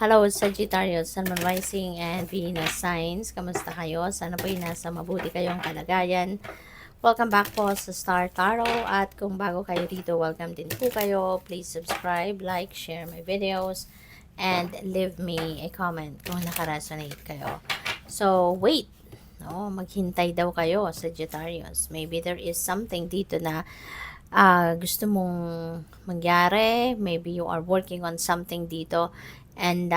Hello, Sagittarius, Sun, Moon, Rising, and Venus signs. Kamusta kayo? Sana po'y nasa mabuti kayong kalagayan. Welcome back po sa Star Tarot. At kung bago kayo dito, welcome din po kayo. Please subscribe, like, share my videos, and leave me a comment kung nakaresonate kayo. So, wait. No, maghintay daw kayo, Sagittarius. Maybe there is something dito na gusto mong mangyari. Maybe you are working on something dito and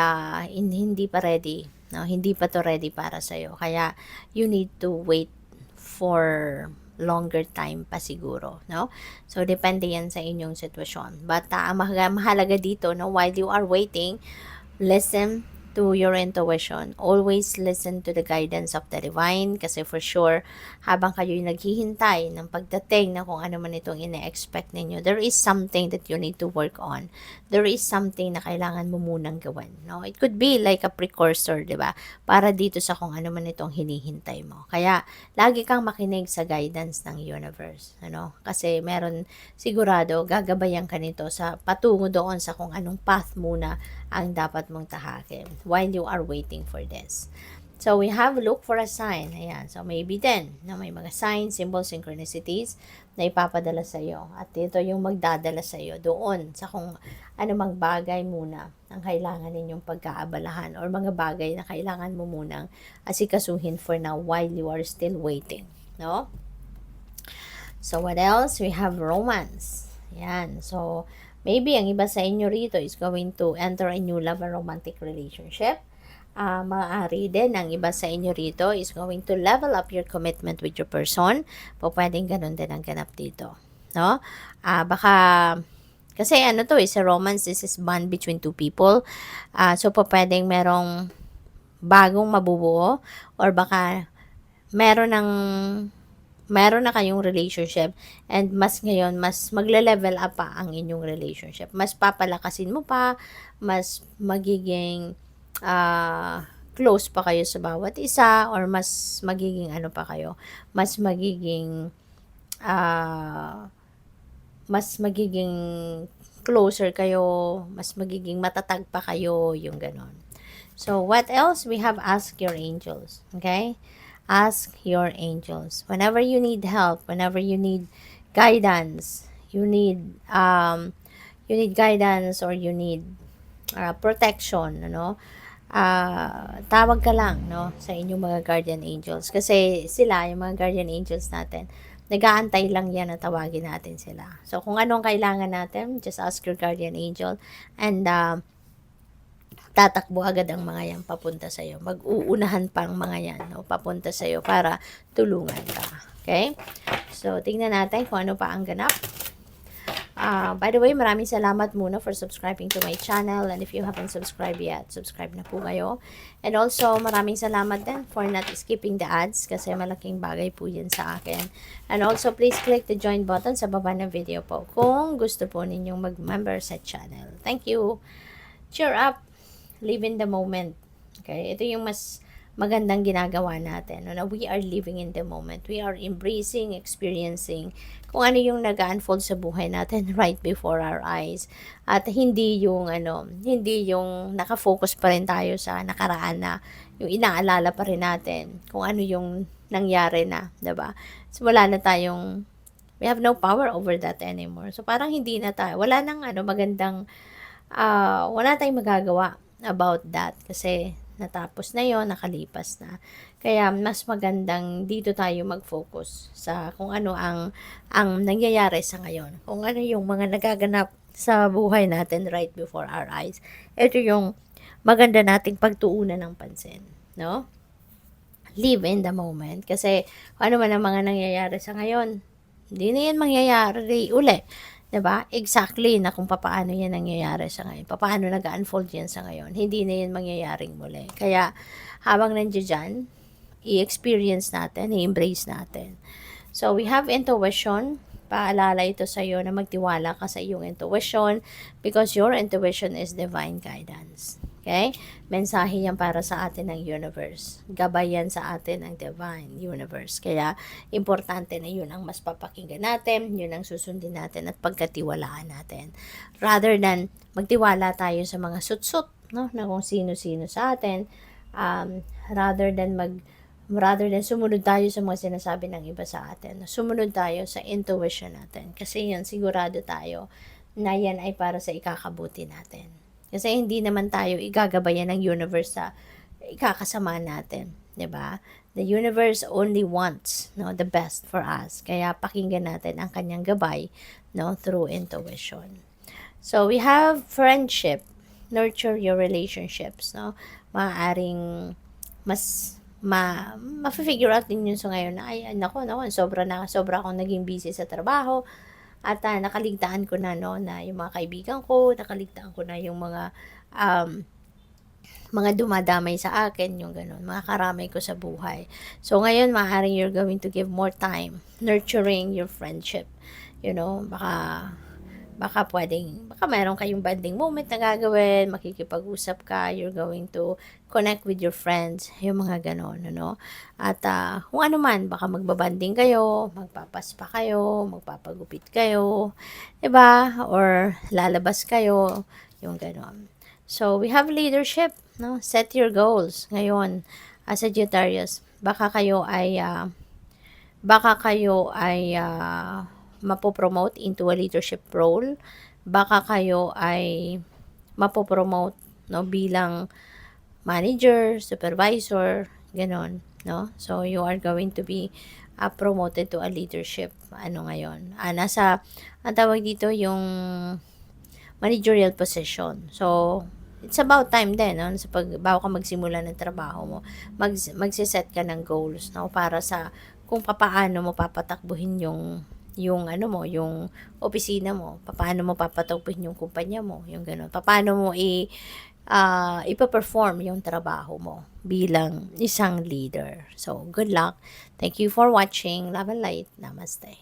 hindi pa ready, no? Hindi pa to ready para sa'yo. Kaya you need to wait for longer time pa siguro, no? So, depende yan sa inyong sitwasyon. But ang mahalaga dito, no, while you are waiting, listen to your intuition. Always listen to the guidance of the divine kasi for sure, habang kayo'y naghihintay ng pagdating na kung ano man itong ine-expect ninyo, there is something that you need to work on. There is something na kailangan mo munang gawin. No? It could be like a precursor, di ba? Para dito sa kung ano man itong hinihintay mo. Kaya, lagi kang makinig sa guidance ng universe. Ano? Kasi meron sigurado, gagabayan ka nito sa patungo doon sa kung anong path muna ang dapat mong tahakin while you are waiting for this. So, we have look for a sign. Ayan. So, maybe then, na may mga signs, symbols, synchronicities na ipapadala sa iyo. At ito yung magdadala sa iyo doon sa kung anumang bagay muna ang kailangan ninyong pagkaabalahan or mga bagay na kailangan mo munang asikasuhin for now while you are still waiting. No? So, what else? We have romance. Ayan. So, maybe ang iba sa inyo rito is going to enter a new love or romantic relationship. Maaari din ang iba sa inyo rito is going to level up your commitment with your person. Pwedeng ganun din ang ganap dito. No? Baka, kasi ano to is a romance, this is bond between two people. So, pwedeng merong bagong mabubuo or baka meron na kayong relationship and mas ngayon, mas magle-level up pa ang inyong relationship. Mas papalakasin mo pa, mas magiging close pa kayo sa bawat isa or mas magiging ano pa kayo, mas magiging closer kayo, mas magiging matatag pa kayo, yung ganon. So, what else? We have ask your angels. Okay? Ask your angels. Whenever you need help, whenever you need guidance, you need guidance or you need protection, ano? Tawag ka lang, no, sa inyong mga guardian angels. Kasi sila, yung mga guardian angels natin, nag-aantay lang yan na tawagin natin sila. So, kung anong kailangan natin, just ask your guardian angel and tatakbo agad ang mga yan papunta sa iyo. Mag-uunahan pa ang mga yan, no, papunta sa iyo para tulungan ka. Okay? So, tingnan natin kung ano pa ang ganap. By the way, maraming salamat muna for subscribing to my channel. And if you haven't subscribed yet, subscribe na po kayo. And also, maraming salamat din for not skipping the ads kasi malaking bagay po yun sa akin. And also, please click the join button sa baba ng video po kung gusto po ninyong mag-member sa channel. Thank you. Cheer up. Live in the moment. Okay? Ito yung mas magandang ginagawa natin. No? We are living in the moment. We are embracing, experiencing kung ano yung nag-unfold sa buhay natin right before our eyes. At hindi yung nakafocus pa rin tayo sa nakaraan na yung inaalala pa rin natin kung ano yung nangyari na, 'di ba? So wala na tayong we have no power over that anymore. So parang hindi na tayo, wala nang wala tayong magagawa about that kasi natapos na yon, nakalipas na. Kaya mas magandang dito tayo mag-focus sa kung ano ang nangyayari sa ngayon. Kung ano yung mga nagaganap sa buhay natin right before our eyes. Ito yung maganda nating pagtuunan ng pansin, no? Live in the moment kasi kung ano man ang mga nangyayari sa ngayon, hindi na yan mangyayari uli. 'Di ba? Exactly na kung papaano yan nangyayari sa ngayon. Papaano nag-unfold yan sa ngayon. Hindi na yan mangyayaring muli. Kaya, habang nandiyan dyan, i-experience natin, i-embrace natin. So, we have intuition. Paalala ito sa iyo na magtiwala ka sa iyong intuition because your intuition is divine guidance. Okay? Mensahe yan para sa atin ng universe. Gabay yan sa atin ng divine universe. Kaya, importante na yun ang mas papakinggan natin, yun ang susundin natin at pagkatiwalaan natin. Rather than magtiwala tayo sa mga sutsut no, na kung sino-sino sa atin, rather than sumunod tayo sa mga sinasabi ng iba sa atin, sumunod tayo sa intuition natin. Kasi yun, sigurado tayo na yan ay para sa ikakabuti natin. Kasi hindi naman tayo igagabayan ng universe sa ikakasama natin, 'di ba? The universe only wants, no, the best for us. Kaya pakinggan natin ang kanyang gabay, no, through intuition. So we have friendship, nurture your relationships, no? Maaaring mas ma-figure out din yun sa ngayon na ay nako sobra akong naging busy sa trabaho at nakaligtaan ko na no na yung mga kaibigan ko, nakaligtaan ko na yung mga dumadamay sa akin, yung gano'n, mga karamay ko sa buhay. So, ngayon, maaaring you're going to give more time nurturing your friendship. You know, baka mayroon kayong banding moment na gagawin, makikipag-usap ka, you're going to connect with your friends, yung mga gano'n, ano. At kung ano man, baka magbabanding kayo, magpapaspa kayo, magpapagupit kayo, diba? Or lalabas kayo, yung gano'n. So, we have leadership, no? Set your goals. Ngayon, as Sagittarius, baka kayo ay mapopromote into a leadership role. Baka kayo ay mapopromote, no, bilang manager, supervisor, ganon, no? So, you are going to be promoted to a leadership, ngayon. Ang tawag dito, yung managerial position. So, it's about time din, no? Bago ka magsimula ng trabaho mo, magsiset ka ng goals, no? Para sa kung papaano mo papatakbuhin yung opisina mo, paano mo papatakbuhin yung kumpanya mo, yung gano'n. Paano mo ipa-perform yung trabaho mo bilang isang leader. So, good luck. Thank you for watching. Love and light. Namaste.